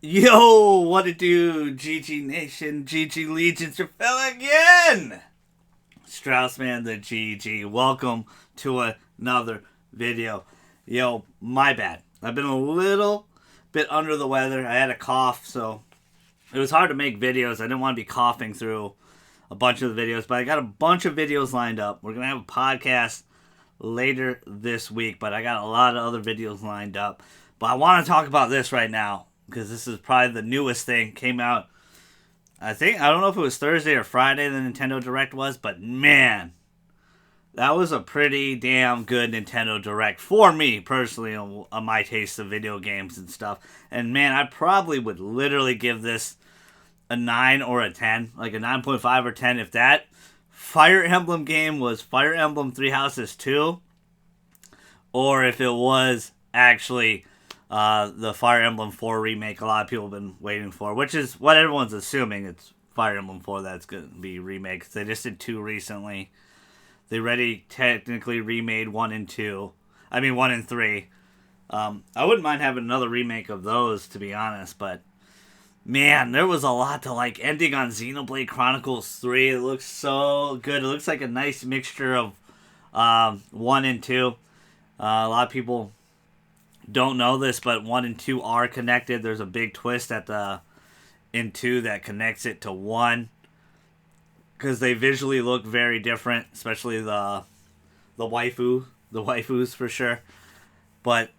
Yo, what it do, GG Nation, GG Legions, your fella again! Straussman the GG. Welcome to another video. Yo, my bad. I've been a little bit under the weather. I had a cough, so it was hard to make videos. I didn't want to be coughing through a bunch of the videos, but I got a bunch of videos lined up. We're going to have a podcast later this week, but I got a lot of other videos lined up. But I want to talk about this right now, because this is probably the newest thing. Came out, I don't know if it was Thursday or Friday the Nintendo Direct was, but man, that was a pretty damn good Nintendo Direct for me, personally, on my taste of video games and stuff. And man, I probably would literally give this a 9 or a 10, like a 9.5 or 10, if that Fire Emblem game was Fire Emblem Three Houses 2, or if it was actually the Fire Emblem 4 remake a lot of people have been waiting for, which is what everyone's assuming. It's Fire Emblem 4 that's going to be remade. They just did 2 recently. They already technically remade 1 and 2. I mean 1 and 3. I wouldn't mind having another remake of those, to be honest, but man, there was a lot to like. Ending on Xenoblade Chronicles 3. It looks so good. It looks like a nice mixture of 1 and 2. A lot of people don't know this, but 1 and 2 are connected. There's a big twist in 2 that connects it to 1, because they visually look very different, especially the waifus for sure. But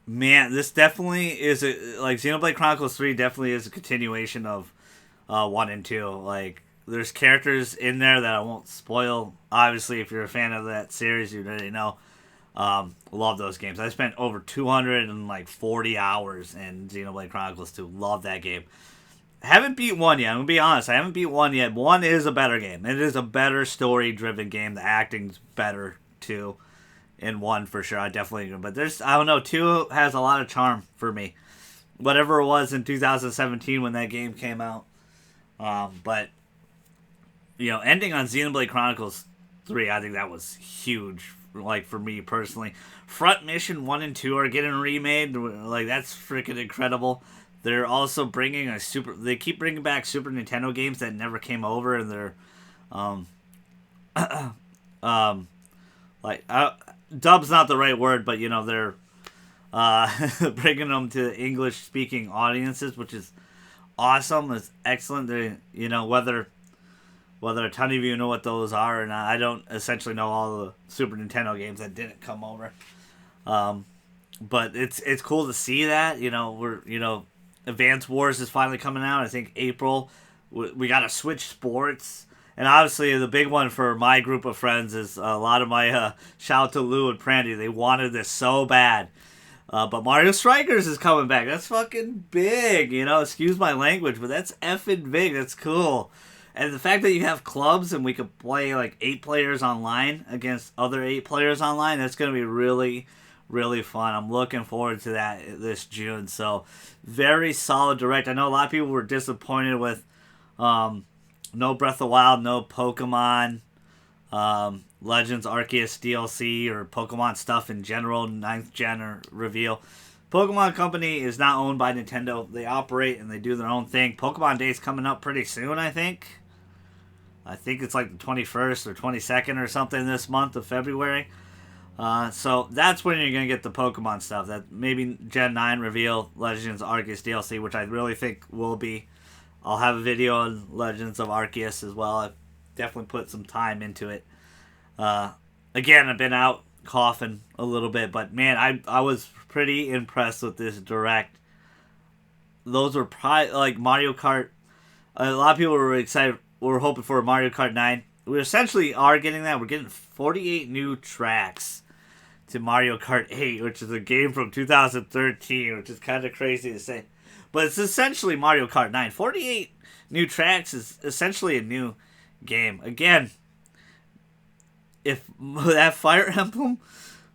man, this definitely is like Xenoblade Chronicles 3 definitely is a continuation of 1 and 2. Like, there's characters in there that I won't spoil. Obviously, if you're a fan of that series, you already know. Love those games. I spent over 240 hours in Xenoblade Chronicles 2. Love that game. Haven't beat 1 yet. I'm gonna be honest. I haven't beat 1 yet. 1 is a better game. It is a better story-driven game. The acting's better too in 1 for sure. I definitely agree. But I don't know. 2 has a lot of charm for me. Whatever it was in 2017 when that game came out. But ending on Xenoblade Chronicles 3, I think that was huge. Like, for me personally, Front Mission 1 and 2 are getting remade. Like, that's freaking incredible. They're also bringing they keep bringing back Super Nintendo games that never came over, and they're dub's not the right word, but they're bringing them to English speaking audiences, which is awesome. It's excellent. Whether a ton of you know what those are or not, I don't essentially know all the Super Nintendo games that didn't come over. But it's cool to see that. Advance Wars is finally coming out. I think April. We got to Switch Sports. And obviously the big one for my group of friends is a lot of my shout out to Lou and Prandy. They wanted this so bad. But Mario Strikers is coming back. That's fucking big. Excuse my language, but that's effing big. That's cool. And the fact that you have clubs and we could play like 8 players online against other 8 players online, that's going to be really, really fun. I'm looking forward to that this June. So, very solid Direct. I know a lot of people were disappointed with no Breath of the Wild, no Pokemon Legends Arceus DLC or Pokemon stuff in general, 9th gen or reveal. Pokemon Company is not owned by Nintendo. They operate and they do their own thing. Pokemon Day's coming up pretty soon, I think. I think it's like the 21st or 22nd or something this month of February. So that's when you're going to get the Pokemon stuff. That maybe Gen 9 reveal Legends Arceus DLC, which I really think will be. I'll have a video on Legends of Arceus as well. I've definitely put some time into it. Again, I've been out coughing a little bit, but man, I was pretty impressed with this Direct. Those were probably like Mario Kart. A lot of people were excited. We're hoping for Mario Kart 9. We essentially are getting that. We're getting 48 new tracks to Mario Kart 8, which is a game from 2013, which is kind of crazy to say. But it's essentially Mario Kart 9. 48 new tracks is essentially a new game. Again, if that Fire Emblem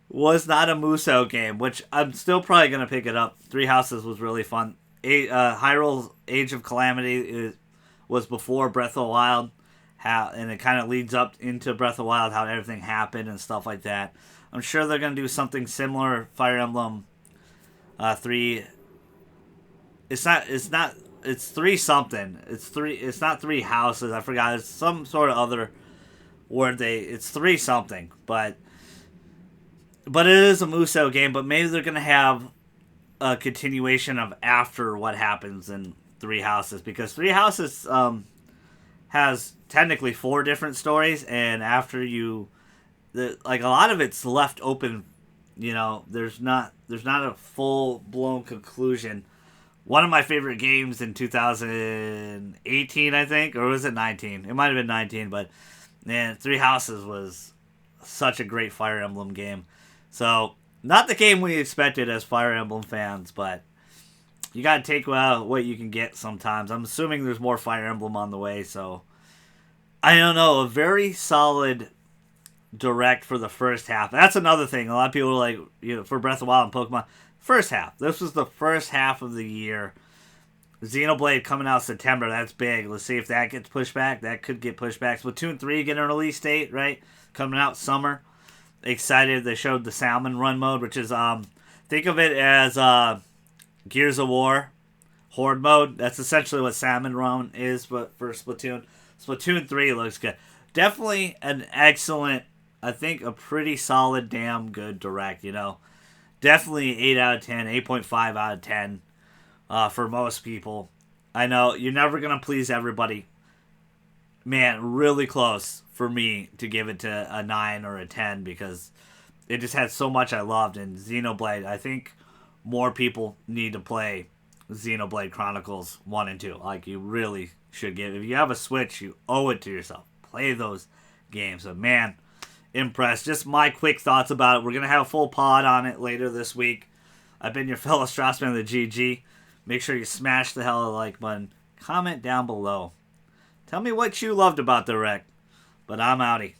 was not a Musou game, which I'm still probably going to pick it up. Three Houses was really fun. Hyrule's Age of Calamity was before Breath of the Wild, and it kind of leads up into Breath of the Wild, how everything happened and stuff like that. I'm sure they're going to do something similar. Fire Emblem 3 it's three something. It's not three houses. I forgot. It's some sort of other word. It's three something. But it is a Musou game. But maybe they're gonna have a continuation of after what happens in Three Houses, because Three Houses has technically four different stories, and after like a lot of it's left open. There's not a full blown conclusion. One of my favorite games in 2018, I think, or was it 19? It might have been 19, but man, Three Houses was such a great Fire Emblem game. So, not the game we expected as Fire Emblem fans, but you gotta take what you can get sometimes. I'm assuming there's more Fire Emblem on the way, so I don't know. A very solid direct for the first half. That's another thing. A lot of people are like, for Breath of the Wild and Pokemon, first half. This was the first half of the year. Xenoblade coming out September. That's big. Let's see if that gets pushed back. That could get pushed back. Splatoon 3 getting a release date, right? Coming out summer. Excited. They showed the Salmon Run mode, which is, think of it as Gears of War Horde mode. That's essentially what Salmon Run is, but for Splatoon. Splatoon 3 looks good. Definitely an excellent, I think a pretty solid, damn good direct, Definitely 8 out of 10, 8.5 out of 10 for most people. I know you're never going to please everybody. Man, really close for me to give it to a 9 or a 10 because it just had so much I loved. And Xenoblade, I think more people need to play Xenoblade Chronicles 1 and 2. Like, you really should give. If you have a Switch, you owe it to yourself. Play those games. But man, impressed. Just my quick thoughts about it. We're going to have a full pod on it later this week. I've been your fellow Strassman of the GG. Make sure you smash the hell of the like button. Comment down below. Tell me what you loved about the rec. But I'm outie.